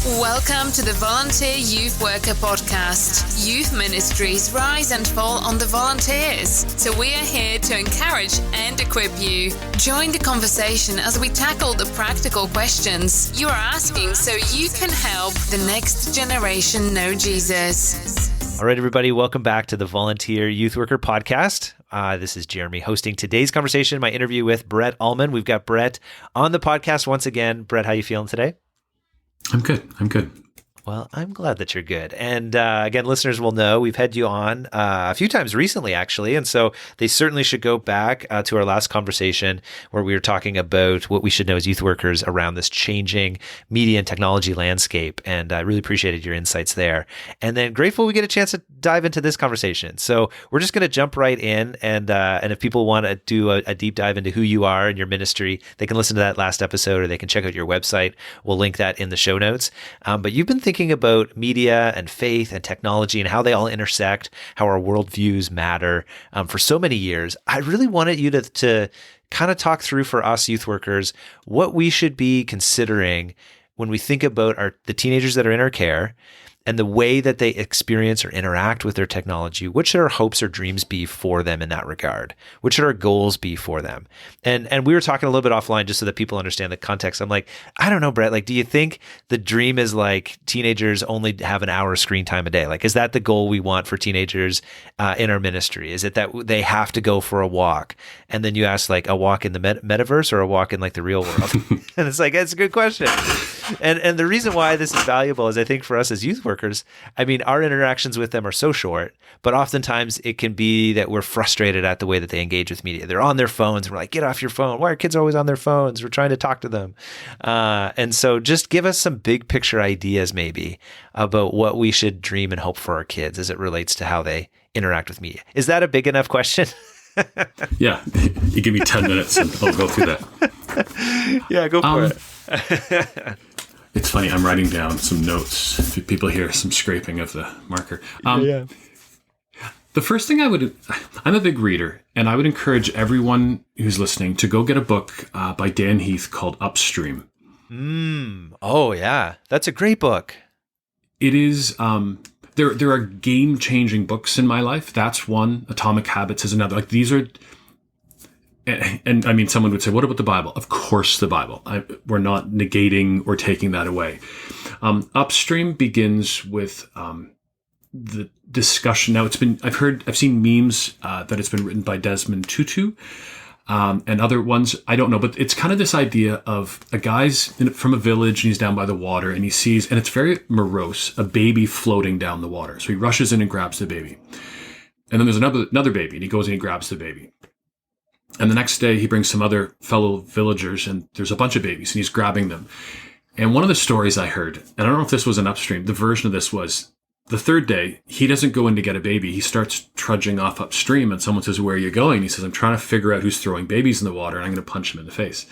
Welcome to the Volunteer Youth Worker Podcast. Youth ministries rise and fall on the volunteers. So we are here to encourage and equip you. Join the conversation as we tackle the practical questions you are asking so you can help the next generation know Jesus. All right, everybody, welcome back to the Volunteer Youth Worker Podcast. This is Jeremy hosting today's conversation, my interview with Brett Ullman. We've got Brett on the podcast once again. Brett, how you feeling today? I'm good. Well, I'm glad that you're good. And again, listeners will know we've had you on a few times recently, actually. And so they certainly should go back to our last conversation where we were talking about what we should know as youth workers around this changing media and technology landscape. And I really appreciated your insights there. And then grateful we get a chance to dive into this conversation. So we're just going to jump right in. And if people want to do a deep dive into who you are and your ministry, they can listen to that last episode or they can check out your website. We'll link that in the show notes. But you've been thinking about media and faith and technology and how they all intersect, how our worldviews matter for so many years. I really wanted you to kind of talk through for us youth workers what we should be considering when we think about the teenagers that are in our care and the way that they experience or interact with their technology. What should our hopes or dreams be for them in that regard? What should our goals be for them? And we were talking a little bit offline just so that people understand the context. I'm like, I don't know, Brett, like, do you think the dream is like teenagers only have an hour screen time a day? Like, is that the goal we want for teenagers in our ministry? Is it that they have to go for a walk? And then you ask like a walk in the metaverse or a walk in like the real world? And it's like, that's a good question. And the reason why this is valuable is I think for us as youth workers, I mean, our interactions with them are so short, but oftentimes it can be that we're frustrated at the way that they engage with media. They're on their phones. And we're like, get off your phone. Why are kids always on their phones? We're trying to talk to them. And so just give us some big picture ideas maybe about what we should dream and hope for our kids as it relates to how they interact with media. Is that a big enough question? Yeah. You give me 10 minutes and I'll go through that. Yeah, go for it. It's funny. I'm writing down some notes. If people hear some scraping of the marker. Yeah. The first thing I'm a big reader, and I would encourage everyone who's listening to go get a book by Dan Heath called Upstream. Oh, yeah. That's a great book. It is, there are game-changing books in my life. That's one. Atomic Habits is another. Like, these are... And I mean, someone would say, what about the Bible? Of course, the Bible. We're not negating or taking that away. Upstream begins with the discussion. Now, I've seen memes that it's been written by Desmond Tutu and other ones. I don't know, but it's kind of this idea of a guy's from a village and he's down by the water and he sees, and it's very morose, a baby floating down the water. So he rushes in and grabs the baby. And then there's another baby and he goes and he grabs the baby. And the next day he brings some other fellow villagers and there's a bunch of babies and he's grabbing them. And one of the stories I heard, and I don't know if this was an Upstream, the version of this was the third day, he doesn't go in to get a baby. He starts trudging off upstream and someone says, where are you going? He says, I'm trying to figure out who's throwing babies in the water and I'm going to punch him in the face.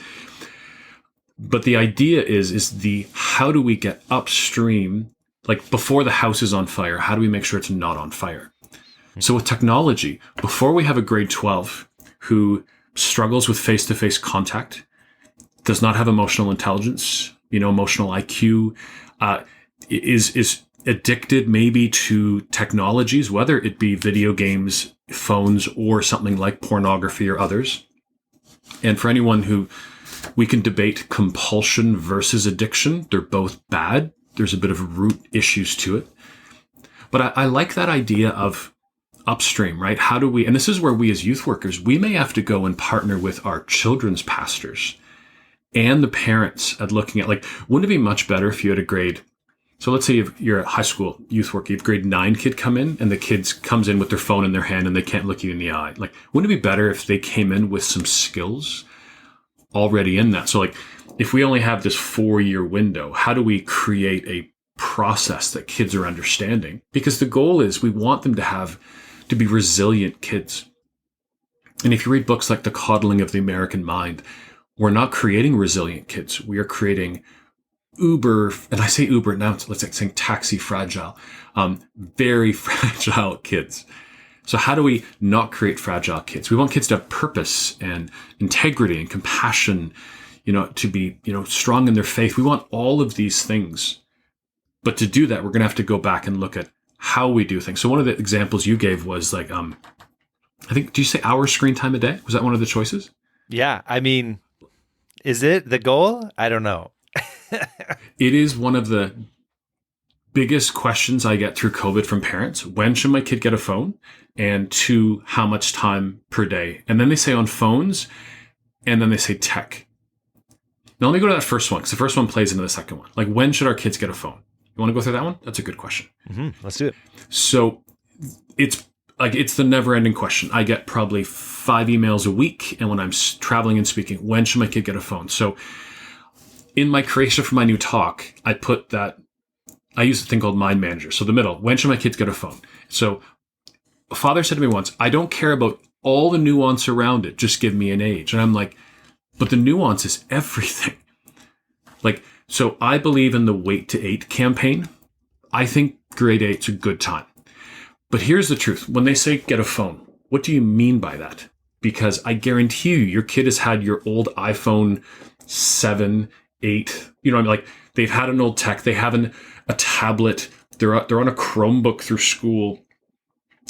But the idea is how do we get upstream, like before the house is on fire, how do we make sure it's not on fire? So with technology, before we have a grade 12 who struggles with face-to-face contact, does not have emotional intelligence, emotional IQ, is addicted maybe to technologies, whether it be video games, phones, or something like pornography or others. And for anyone who we can debate compulsion versus addiction, they're both bad. There's a bit of root issues to it. But I like that idea of upstream, right? How do we, and this is where we as youth workers, we may have to go and partner with our children's pastors and the parents at looking at, like, wouldn't it be much better if you had a grade, so let's say you're a high school youth worker, you have grade 9 kid come in and the kids comes in with their phone in their hand and they can't look you in the eye. Like, wouldn't it be better if they came in with some skills already in that? So like, if we only have this 4-year window, how do we create a process that kids are understanding? Because the goal is we want them to be resilient kids. And if you read books like The Coddling of the American Mind, we're not creating resilient kids. We are creating uber, and I say uber now, let's say saying taxi fragile, very fragile kids. So how do we not create fragile kids? We want kids to have purpose and integrity and compassion, to be, strong in their faith. We want all of these things But to do that, we're going to have to go back and look at how we do things. So one of the examples you gave was like, I think, do you say hour screen time a day? Was that one of the choices? Yeah. I mean, is it the goal? I don't know. It is one of the biggest questions I get through COVID from parents. When should my kid get a phone? And two, how much time per day? And then they say on phones, and then they say tech. Now let me go to that first one, because the first one plays into the second one. Like, when should our kids get a phone? You want to go through that one? That's a good question. Let's do it. So it's the never-ending question. I get probably 5 emails a week, and when I'm traveling and speaking, when should my kid get a phone? So in my creation for my new talk, I use a thing called Mind Manager. So the middle, when should my kids get a phone? So a father said to me once, I don't care about all the nuance around it. Just give me an age. And I'm like, but the nuance is everything. Like, so I believe in the Wait to 8 campaign. I think grade 8's a good time. But here's the truth. When they say get a phone, what do you mean by that? Because I guarantee you, your kid has had your old iPhone 7, 8, you know, I mean, like, they've had an old tech. They have a tablet. They're on a Chromebook through school.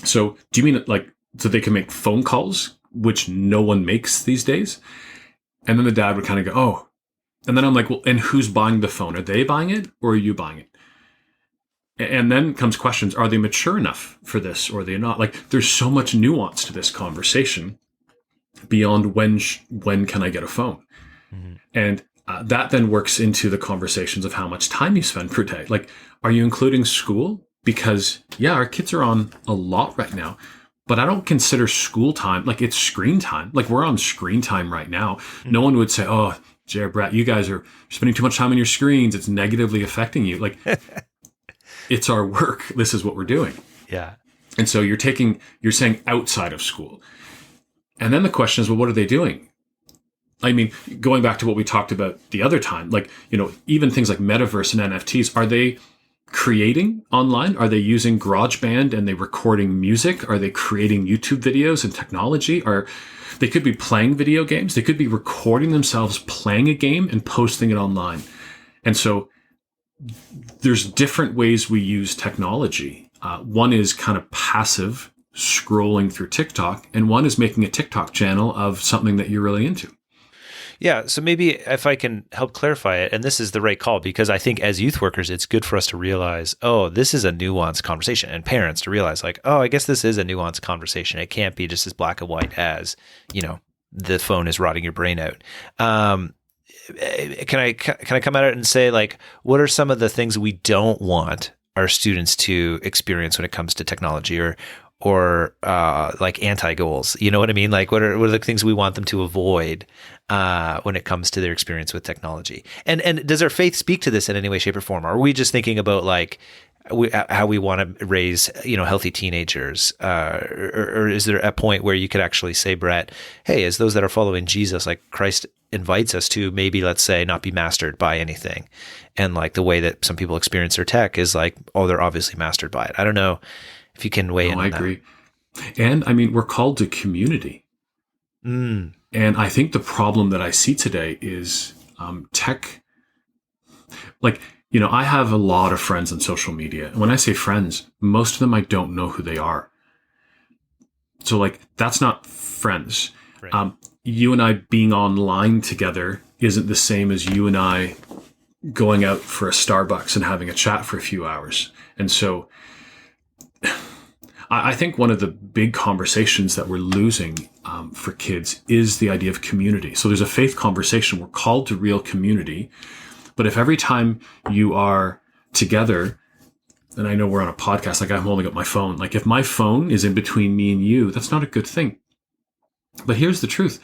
So do you mean like, so they can make phone calls, which no one makes these days? And then the dad would kind of go, oh. And then I'm like, well, and who's buying the phone? Are they buying it or are you buying it? And then comes questions, are they mature enough for this or are they not? Like, there's so much nuance to this conversation beyond when can I get a phone? Mm-hmm. And that then works into the conversations of how much time you spend per day. Like, are you including school? Because, yeah, our kids are on a lot right now, but I don't consider school time, like, it's screen time. Like, we're on screen time right now. Mm-hmm. No one would say, oh, Jared, Brett, you guys are spending too much time on your screens. It's negatively affecting you. Like, it's our work. This is what we're doing. Yeah. And so you're saying outside of school. And then the question is, well, what are they doing? I mean, going back to what we talked about the other time, like, you know, even things like metaverse and NFTs, are they creating online? Are they using GarageBand and they recording music? Are they creating YouTube videos and technology? They could be playing video games. They could be recording themselves playing a game and posting it online. And so there's different ways we use technology. One is kind of passive scrolling through TikTok, and one is making a TikTok channel of something that you're really into. Yeah, so maybe if I can help clarify it, and this is the right call, because I think as youth workers, it's good for us to realize, oh, this is a nuanced conversation, and parents to realize like, oh, I guess this is a nuanced conversation. It can't be just as black and white as, you know, the phone is rotting your brain out. Can I come at it and say, like, what are some of the things we don't want our students to experience when it comes to technology, or like anti-goals? You know what I mean? Like, what are the things we want them to avoid when it comes to their experience with technology? And does our faith speak to this in any way, shape, or form? Or are we just thinking about like how we want to raise, you know, healthy teenagers? Or is there a point where you could actually say, Brett, hey, as those that are following Jesus, like Christ invites us to maybe, let's say, not be mastered by anything. And like the way that some people experience their tech is like, oh, they're obviously mastered by it. I don't know if you can weigh in on that. I agree. And I mean, we're called to community. And I think the problem that I see today is tech. Like, you know, I have a lot of friends on social media. And when I say friends, most of them I don't know who they are. So like, that's not friends. Right. You and I being online together isn't the same as you and I going out for a Starbucks and having a chat for a few hours. And so I think one of the big conversations that we're losing for kids is the idea of community. So there's a faith conversation. We're called to real community. But if every time you are together, and I know we're on a podcast, like I'm holding up my phone, like if my phone is in between me and you, that's not a good thing. But here's the truth.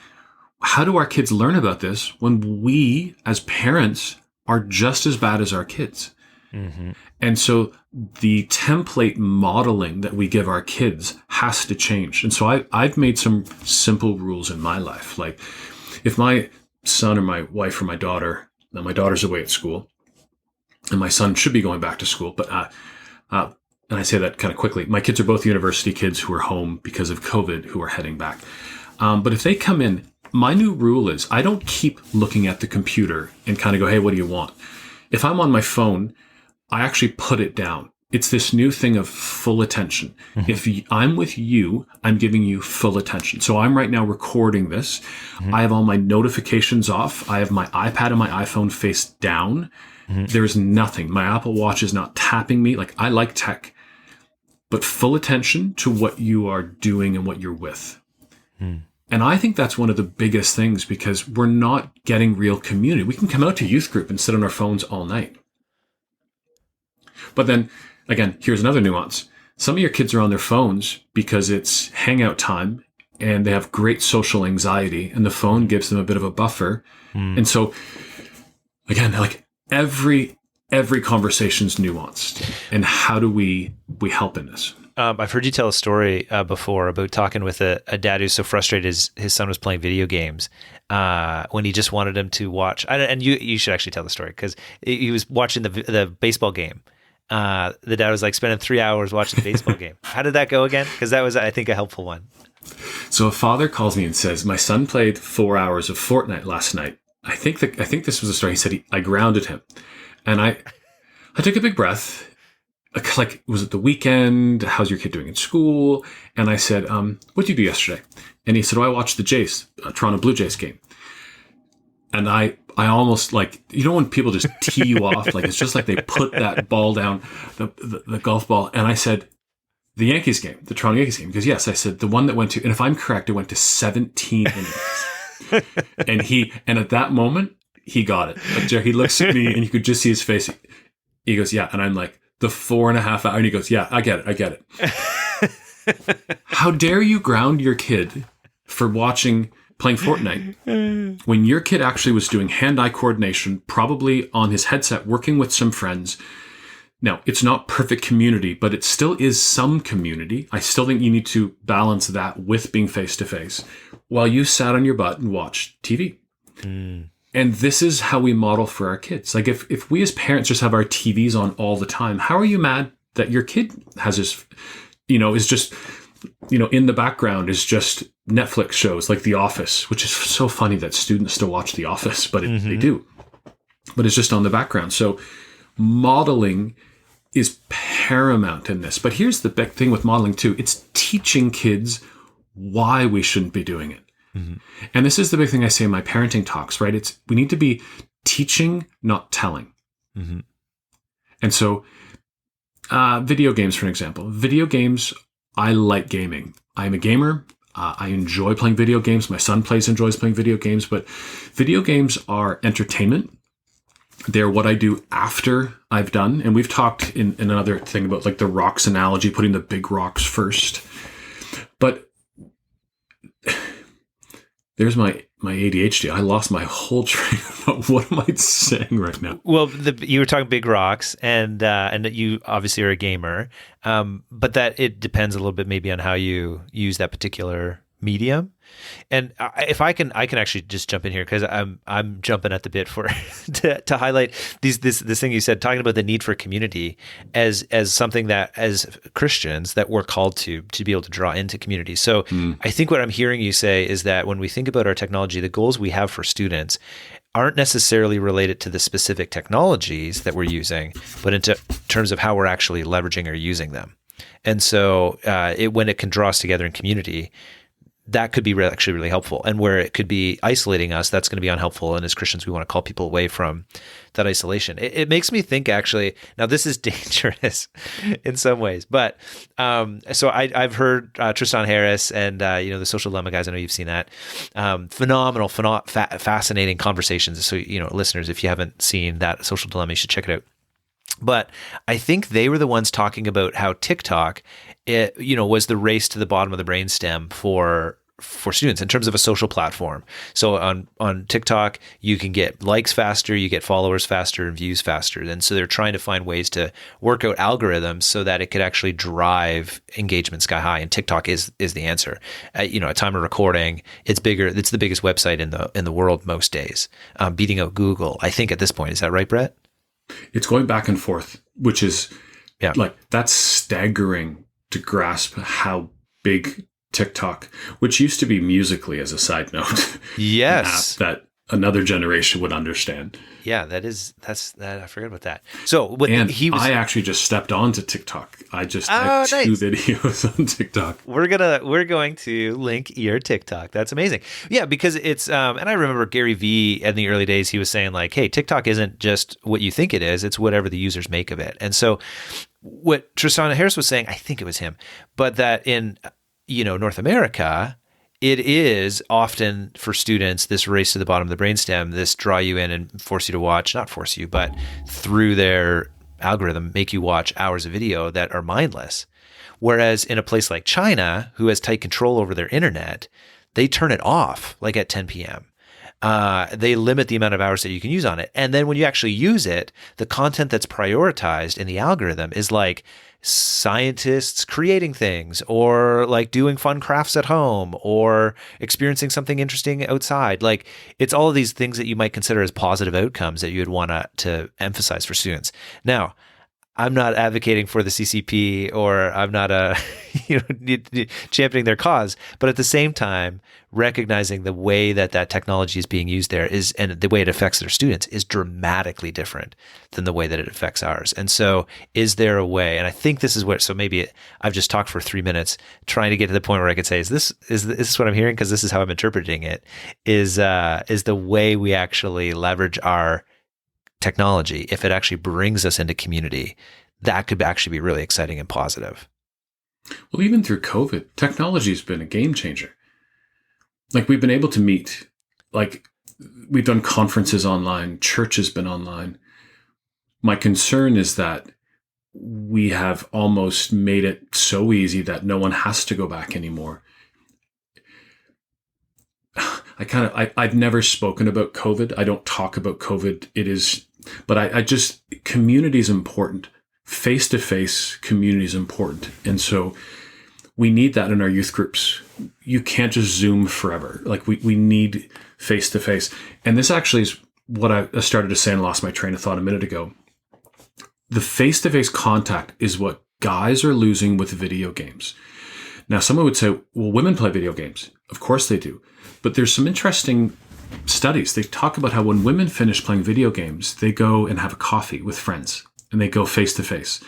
How do our kids learn about this when we as parents are just as bad as our kids? Mm-hmm. And so the template modeling that we give our kids has to change. And so I've made some simple rules in my life. Like if my son or my wife or my daughter, now my daughter's away at school and my son should be going back to school, but and I say that kind of quickly. My kids are both university kids who are home because of COVID, who are heading back. But if they come in, my new rule is I don't keep looking at the computer and kind of go, hey, what do you want? If I'm on my phone, I actually put it down. It's this new thing of full attention. Mm-hmm. If I'm with you, I'm giving you full attention. So I'm right now recording this. Mm-hmm. I have all my notifications off. I have my iPad and my iPhone face down. Mm-hmm. There's nothing. My Apple Watch is not tapping me. Like, I like tech, but full attention to what you are doing and what you're with. Mm. And I think that's one of the biggest things, because we're not getting real community. We can come out to youth group and sit on our phones all night. But then, again, here's another nuance. Some of your kids are on their phones because it's hangout time and they have great social anxiety, and the phone gives them a bit of a buffer. Mm. And so, again, like, every conversation's nuanced. And how do we help in this? I've heard you tell a story before about talking with a dad who's so frustrated his son was playing video games when he just wanted him to watch. And you should actually tell the story, because he was watching the baseball game. The dad was like spending 3 hours watching the baseball game. How did that go again? Because that was, I think, a helpful one. So a father calls me and says, my son played 4 hours of Fortnite last night. I think this was a story. He said I grounded him, and I took a big breath. Like, was it the weekend? How's your kid doing in school? And I said, what'd you do yesterday? And he said, I watched the Jays, Toronto Blue Jays game. And I almost, like, you know, when people just tee you off, like, it's just like they put that ball down, the golf ball. And I said, the Yankees game, the Toronto Yankees game. Because yes, I said the one that went to, and if I'm correct, it went to 17 innings. and at that moment, he got it. Like, Jerry, he looks at me and you could just see his face. He goes, yeah. And I'm like, the 4.5 hours. And he goes, yeah, I get it. How dare you ground your kid for playing Fortnite when your kid actually was doing hand-eye coordination, probably on his headset, working with some friends. Now, it's not perfect community, but it still is some community. I still think you need to balance that with being face-to-face while you sat on your butt and watched TV. Mm. And this is how we model for our kids. Like, if we as parents just have our TVs on all the time, how are you mad that your kid has his, is just, in the background is just Netflix shows like The Office, which is so funny that students still watch The Office, but they do. But it's just on the background. So modeling is paramount in this. But here's the big thing with modeling too. It's teaching kids why we shouldn't be doing it. Mm-hmm. And this is the big thing I say in my parenting talks, right? We need to be teaching, not telling. Mm-hmm. And so video games, for an example. Video games, I like gaming. I'm a gamer. I enjoy playing video games. My son enjoys playing video games, but video games are entertainment. They're what I do after I've done. And we've talked in another thing about, like, the rocks analogy, putting the big rocks first. But there's my ADHD. I lost my whole train of thought. What am I saying right now? Well, you were talking big rocks, and that you obviously are a gamer, but that it depends a little bit maybe on how you use that particular medium. And if I can actually just jump in here, because I'm jumping at the bit for to highlight this thing you said, talking about the need for community as something that, as Christians, that we're called to be able to draw into community. So I think what I'm hearing you say is that when we think about our technology, the goals we have for students aren't necessarily related to the specific technologies that we're using, but in terms of how we're actually leveraging or using them. And so when it can draw us together in community, that could be actually really helpful. And where it could be isolating us, that's going to be unhelpful. And as Christians, we want to call people away from that isolation. It makes me think, actually, now this is dangerous in some ways, but so I've heard Tristan Harris and the Social Dilemma guys. I know you've seen that. Phenomenal, fascinating conversations. So, listeners, if you haven't seen that Social Dilemma, you should check it out. But I think they were the ones talking about how TikTok, was the race to the bottom of the brainstem for students in terms of a social platform. So on TikTok, you can get likes faster, you get followers faster, and views faster. And so they're trying to find ways to work out algorithms so that it could actually drive engagement sky high. And TikTok is the answer. At time of recording, it's bigger. It's the biggest website in the world most days, beating out Google, I think, at this point. Is that right, Brett? It's going back and forth, which is that's staggering to grasp how big TikTok, which used to be Musical.ly, as a side note, yes, an app another generation would understand. Yeah, that's I forgot about that. So I actually just stepped onto TikTok. I have 2 videos on TikTok. We're going to link your TikTok. That's amazing. Yeah, because it's and I remember Gary Vee in the early days, he was saying like, hey, TikTok isn't just what you think it is, it's whatever the users make of it. And so what Tristan Harris was saying, I think it was him, but that in North America, it is often for students this race to the bottom of the brainstem, this draw you in and force you to watch, not force you, but through their algorithm, make you watch hours of video that are mindless. Whereas in a place like China, who has tight control over their internet, they turn it off like at 10 p.m. They limit the amount of hours that you can use on it. And then when you actually use it, the content that's prioritized in the algorithm is like scientists creating things, or like doing fun crafts at home, or experiencing something interesting outside. Like, it's all of these things that you might consider as positive outcomes that you would want to emphasize for students. Now, I'm not advocating for the CCP, or I'm not championing their cause, but at the same time, recognizing the way that technology is being used there and the way it affects their students is dramatically different than the way that it affects ours. And so is there a way, and I think this is so maybe I've just talked for 3 minutes trying to get to the point where I could say, is this what I'm hearing? Because this is how I'm interpreting it, is the way we actually leverage our technology, if it actually brings us into community, that could actually be really exciting and positive. Well, even through COVID, technology has been a game changer. Like, we've been able to meet, like, we've done conferences online, church has been online. My concern is that we have almost made it so easy that no one has to go back anymore. I've never spoken about COVID. I don't talk about COVID. But community is important. Face-to-face community is important. And so we need that in our youth groups. You can't just Zoom forever. Like, we need face-to-face. And this actually is what I started to say and lost my train of thought a minute ago. The face-to-face contact is what guys are losing with video games. Now, someone would say, well, women play video games. Of course they do. But there's some interesting studies. They talk about how when women finish playing video games, they go and have a coffee with friends and they go face to face.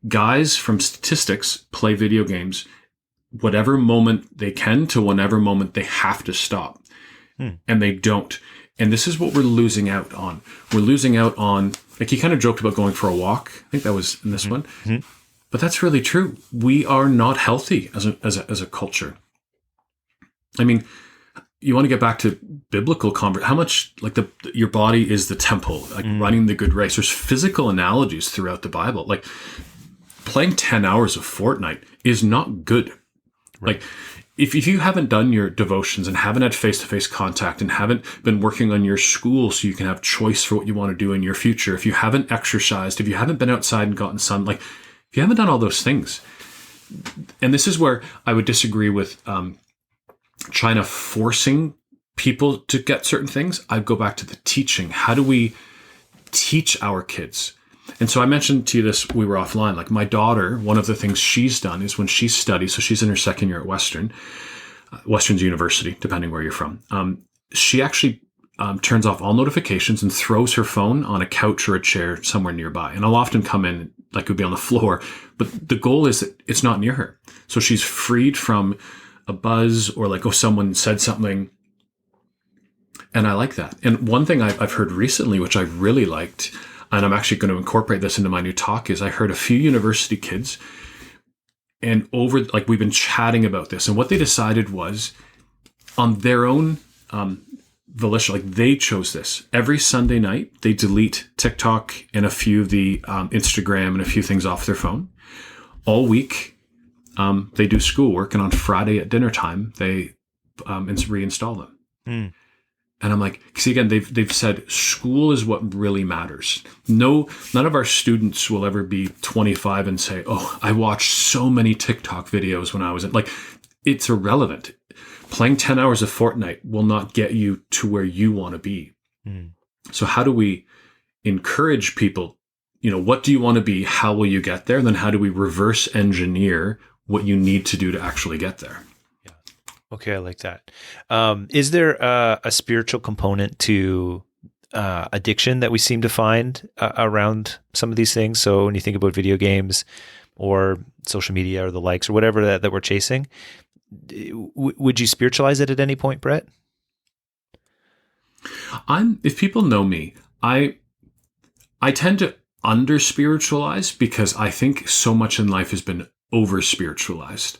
Guys, from statistics, play video games whatever moment they can to whatever moment they have to stop. And they don't. And this is what we're losing out on. We're losing out on, like, you kind of joked about going for a walk. I think that was in this one. But that's really true. We are not healthy as a culture. I mean, you want to get back to biblical how much, like, your body is the temple, like running the good race. There's physical analogies throughout the Bible. Like, playing 10 hours of Fortnite is not good. Right. Like, if you haven't done your devotions and haven't had face-to-face contact and haven't been working on your school so you can have choice for what you want to do in your future, if you haven't exercised, if you haven't been outside and gotten sun, like, if you haven't done all those things, and this is where I would disagree with China forcing people to get certain things. I'd go back to the teaching. How do we teach our kids? And so I mentioned to you this, we were offline, like, my daughter, one of the things she's done is when she studies, so she's in her second year at Western's University, depending where you're from. She actually turns off all notifications and throws her phone on a couch or a chair somewhere nearby. And I'll often come in, like, it would be on the floor, but the goal is that it's not near her. So she's freed from a buzz or, like, oh, someone said something. And I like that. And one thing I've heard recently, which I really liked, and I'm actually going to incorporate this into my new talk, is I heard a few university kids, and we've been chatting about this, and what they decided was, on their own volition, like, they chose this. Every Sunday night, they delete TikTok and a few of the Instagram and a few things off their phone. All week, they do schoolwork, and on Friday at dinner time, they reinstall them. And I'm like, see, again, they've said school is what really matters. None of our students will ever be 25 and say, oh, I watched so many TikTok videos when I was like, it's irrelevant. Playing 10 hours of Fortnite will not get you to where you want to be. So how do we encourage people, what do you want to be? How will you get there? Then how do we reverse engineer what you need to do to actually get there? Okay, I like that. Is there a spiritual component to addiction that we seem to find around some of these things? So when you think about video games or social media or the likes or whatever that we're chasing, would you spiritualize it at any point, Brett? If people know me, I tend to under spiritualize because I think so much in life has been over spiritualized.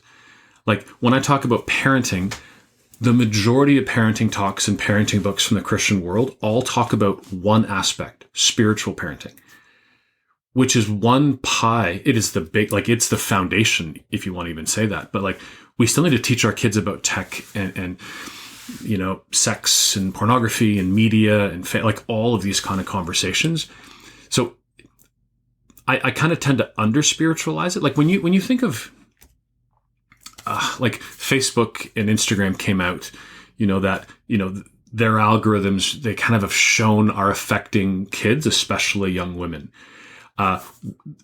Like when I talk about parenting, the majority of parenting talks and parenting books from the Christian world all talk about one aspect, spiritual parenting, which is one pie. It is the big, like it's the foundation, if you want to even say that. But like we still need to teach our kids about tech and you know, sex and pornography and media and like all of these kind of conversations. So I kind of tend to under spiritualize it. Like when you think of like Facebook and Instagram came out, you know, that, you know, their algorithms, they kind of have shown are affecting kids, especially young women.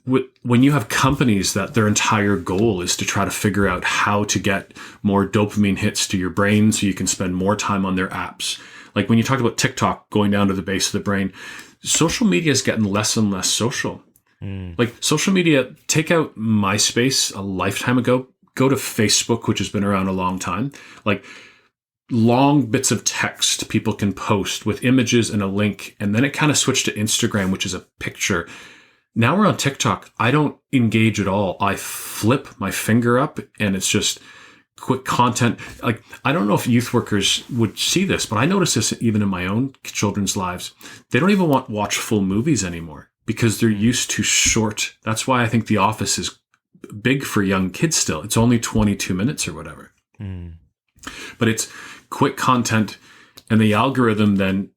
When you have companies that their entire goal is to try to figure out how to get more dopamine hits to your brain so you can spend more time on their apps. Like when you talked about TikTok going down to the base of the brain, social media is getting less and less social. Like social media, take out MySpace a lifetime ago, go to Facebook, which has been around a long time. Like long bits of text people can post with images and a link. And then it kind of switched to Instagram, which is a picture. Now we're on TikTok. I don't engage at all. I flip my finger up and it's just quick content. Like, I don't know if youth workers would see this, but I notice this even in my own children's lives. They don't even watch full movies anymore because they're used to short. That's why I think The Office is big for young kids still. It's only 22 minutes or whatever. But it's quick content, and the algorithm then,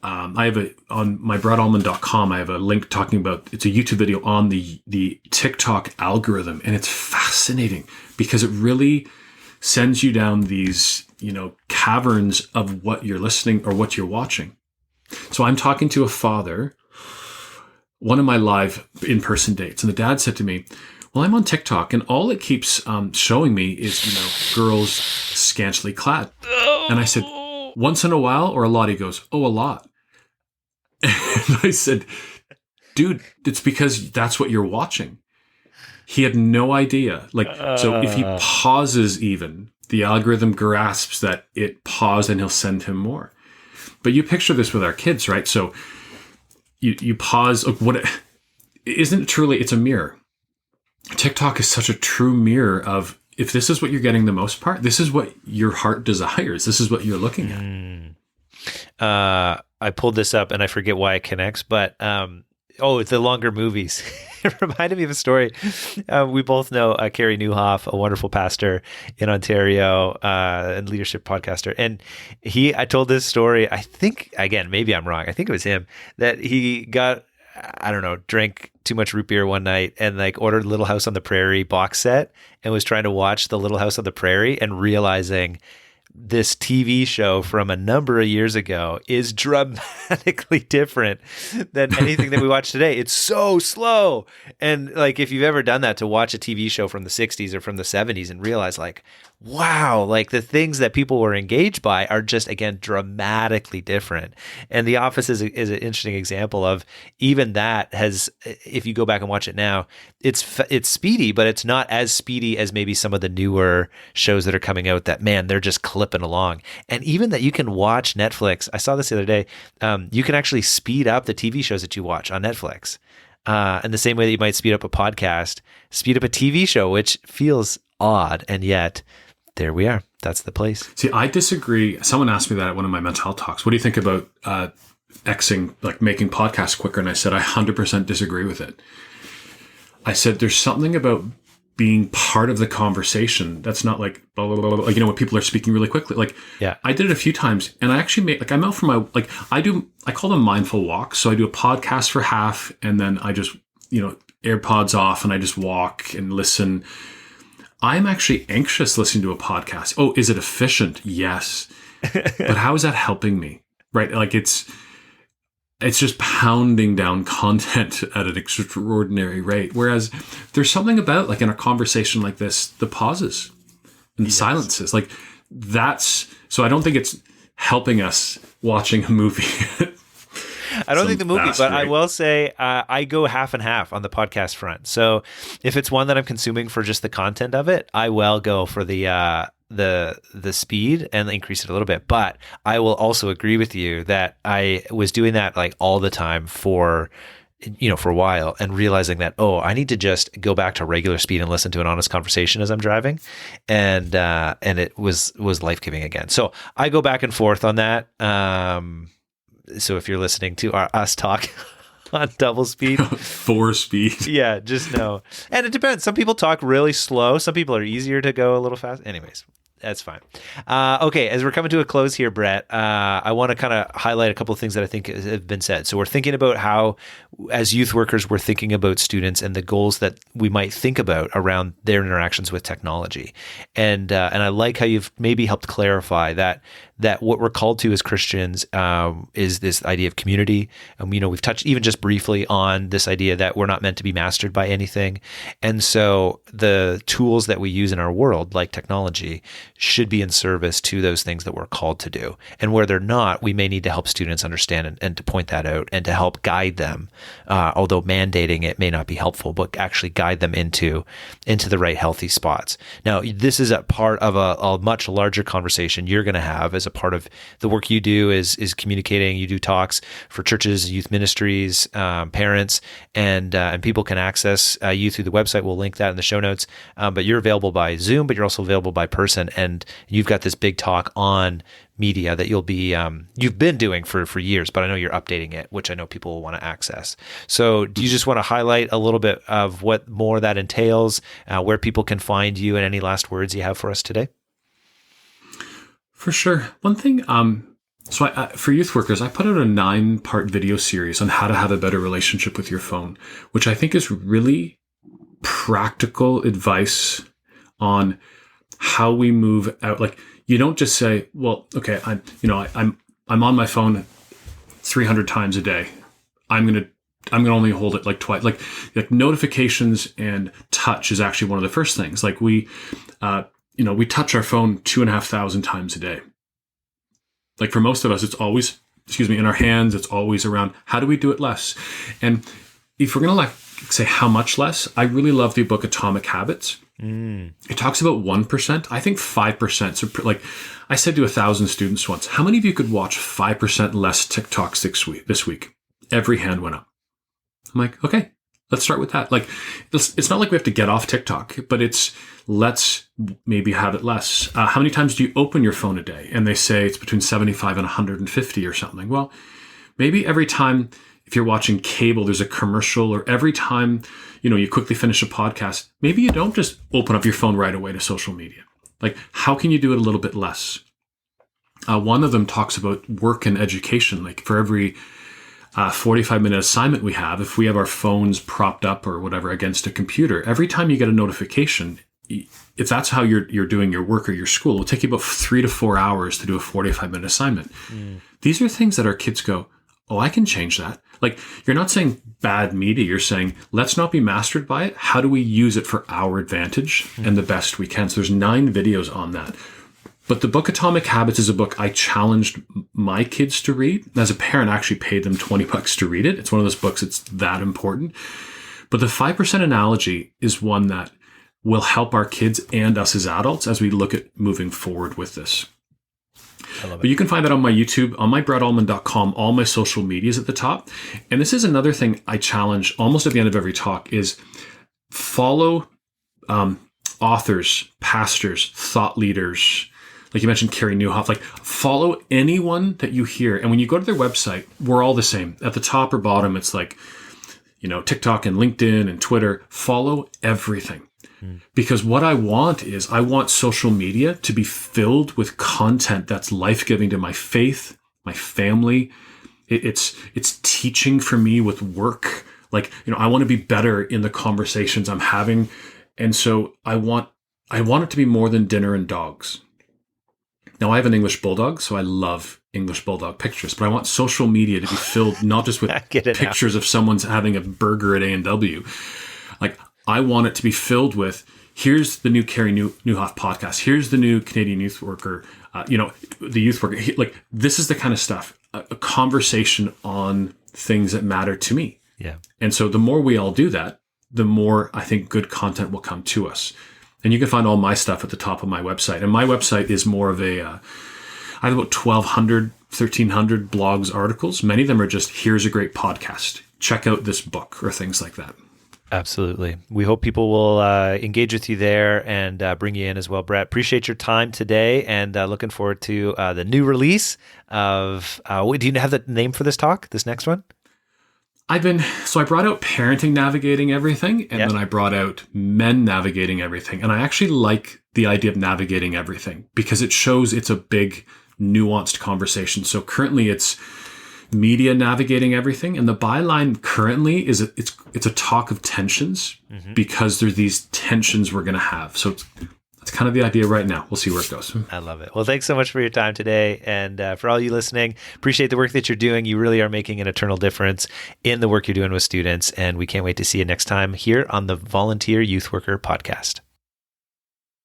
I have on my brettallman.com, I have a link talking about, it's a YouTube video on the TikTok algorithm. And it's fascinating because it really sends you down these, you know, caverns of what you're listening or what you're watching. So I'm talking to a father, one of my live in-person dates, and the dad said to me, well, I'm on TikTok and all it keeps showing me is, you know, girls scantily clad. And I said, once in a while or a lot? He goes, oh, a lot. And I said, dude, it's because that's what you're watching. He had no idea. Like, so if he pauses even, the algorithm grasps that it paused and he'll send him more. But you picture this with our kids, right? So you pause. Isn't it truly, it's a mirror. TikTok is such a true mirror of, if this is what you're getting the most part, this is what your heart desires. This is what you're looking at. I pulled this up and I forget why it connects, but it's the longer movies. It reminded me of a story. We both know Carey Nieuwhof, a wonderful pastor in Ontario and leadership podcaster. And I told this story, I think, again, maybe I'm wrong. I think it was him, that he got, I don't know, drank too much root beer one night and like ordered Little House on the Prairie box set and was trying to watch the Little House on the Prairie and realizing this TV show from a number of years ago is dramatically different than anything that we watch today. It's so slow. And like, if you've ever done that, to watch a TV show from the 60s or from the 70s and realize like, wow, like the things that people were engaged by are just, again, dramatically different. And The Office is an interesting example of even that has, if you go back and watch it now, it's speedy, but it's not as speedy as maybe some of the newer shows that are coming out that, man, they're just clipping along. And even that you can watch Netflix. I saw this the other day. You can actually speed up the TV shows that you watch on Netflix. In the same way that you might speed up a podcast, speed up a TV show, which feels odd. And yet there we are. That's the place. See, I disagree. Someone asked me that at one of my mental health talks. What do you think about Xing, like making podcasts quicker? And I said, I 100% disagree with it. I said, there's something about being part of the conversation that's not like, blah, blah, blah, blah, like, you know, when people are speaking really quickly. Like, yeah. I did it a few times and I actually made, like, I'm out for my, like, I call them mindful walks. So I do a podcast for half and then I just, you know, AirPods off and I just walk and listen. I'm actually anxious listening to a podcast. Oh, is it efficient? Yes. But how is that helping me? Right? Like it's just pounding down content at an extraordinary rate. Whereas there's something about, like in a conversation like this, the pauses and silences. Like so I don't think it's helping us watching a movie. I don't think the movie, but I will say I go half and half on the podcast front. So if it's one that I'm consuming for just the content of it, I will go for the speed and increase it a little bit. But I will also agree with you that I was doing that like all the time for a while, and realizing that, I need to just go back to regular speed and listen to an honest conversation as I'm driving. And it was life-giving again. So I go back and forth on that. So if you're listening to us talk on double speed, 4 speed, yeah, just know. And it depends. Some people talk really slow. Some people are easier to go a little fast. Anyways, that's fine. Okay, as we're coming to a close here, Brett, I want to kind of highlight a couple of things that I think have been said. So we're thinking about how, as youth workers, we're thinking about students and the goals that we might think about around their interactions with technology. And I like how you've maybe helped clarify that what we're called to as Christians is this idea of community. And, we've touched even just briefly on this idea that we're not meant to be mastered by anything. And so the tools that we use in our world, like technology, should be in service to those things that we're called to do. And where they're not, we may need to help students understand and to point that out and to help guide them. Although mandating it may not be helpful, but actually guide them into the right healthy spots. Now, this is a part of a much larger conversation you're going to have as a part of the work you do is communicating. You do talks for churches, youth ministries, parents, and people can access you through the website. We'll link that in the show notes. But you're available by Zoom, but you're also available by person. And you've got this big talk on media that you'll be you've been doing for years, but I know you're updating it, which I know people will want to access. So do you just want to highlight a little bit of what more that entails, where people can find you, and any last words you have for us today? For sure. One thing, so for youth workers, I put out a 9-part video series on how to have a better relationship with your phone, which I think is really practical advice on how we move out. Like, you don't just say, well, okay, I'm on my phone 300 times a day. I'm going to only hold it like twice. Like notifications and touch is actually one of the first things. Like we touch our phone 2,500 times a day. Like for most of us, it's always, in our hands. It's always around. How do we do it less? And if we're going to say how much less, I really love the book Atomic Habits. It talks about 1%. I think 5%. So like I said to 1,000 students once, how many of you could watch 5% less TikToks this week? Every hand went up. I'm like, okay, let's start with that. Like, it's not like we have to get off TikTok, but let's maybe have it less. How many times do you open your phone a day? And they say it's between 75 and 150 or something. Well, maybe every time, if you're watching cable, there's a commercial, or every time, you quickly finish a podcast, maybe you don't just open up your phone right away to social media. Like, how can you do it a little bit less? One of them talks about work and education. Like for every 45-minute assignment we have, if we have our phones propped up or whatever against a computer, every time you get a notification, if that's how you're doing your work or your school, it'll take you about 3 to 4 hours to do a 45-minute assignment. These are things that our kids go, oh, I can change that. Like, you're not saying bad media. You're saying, let's not be mastered by it. How do we use it for our advantage and the best we can? So there's 9 videos on that. But the book Atomic Habits is a book I challenged my kids to read. As a parent, I actually paid them $20 to read it. It's one of those books that's that important. But the 5% analogy is one that will help our kids and us as adults as we look at moving forward with this. But you can find that on my YouTube, on my brettullman.com, all my social medias at the top. And this is another thing I challenge almost at the end of every talk is follow authors, pastors, thought leaders. Like you mentioned, Carey Nieuwhof, like follow anyone that you hear. And when you go to their website, we're all the same. At the top or bottom, it's like, TikTok and LinkedIn and Twitter. Follow everything. Because what I want social media to be filled with content that's life-giving to my faith, my family. It's teaching for me with work. Like, I want to be better in the conversations I'm having. And so I want it to be more than dinner and dogs. Now, I have an English bulldog, so I love English bulldog pictures, but I want social media to be filled not just with pictures of someone's having a burger at A&W. Like, I want it to be filled with, here's the new Carey Nieuwhof podcast. Here's the new Canadian Youth Worker, the Youth Worker. Like, this is the kind of stuff, a conversation on things that matter to me. Yeah. And so the more we all do that, the more I think good content will come to us. And you can find all my stuff at the top of my website. And my website is more of I have about 1,200, 1,300 blogs, articles. Many of them are just, here's a great podcast. Check out this book, or things like that. Absolutely. We hope people will engage with you there and bring you in as well, Brett. Appreciate your time today, and looking forward to the new release of, do you have the name for this talk, this next one? I brought out Parenting Navigating Everything, and then I brought out Men Navigating Everything. And I actually like the idea of navigating everything because it shows it's a big, nuanced conversation. So currently it's media navigating everything. And the byline currently is it's a talk of tensions because there's these tensions we're going to have. So that's kind of the idea right now. We'll see where it goes. I love it. Well, thanks so much for your time today. And for all you listening, appreciate the work that you're doing. You really are making an eternal difference in the work you're doing with students. And we can't wait to see you next time here on the Volunteer Youth Worker podcast.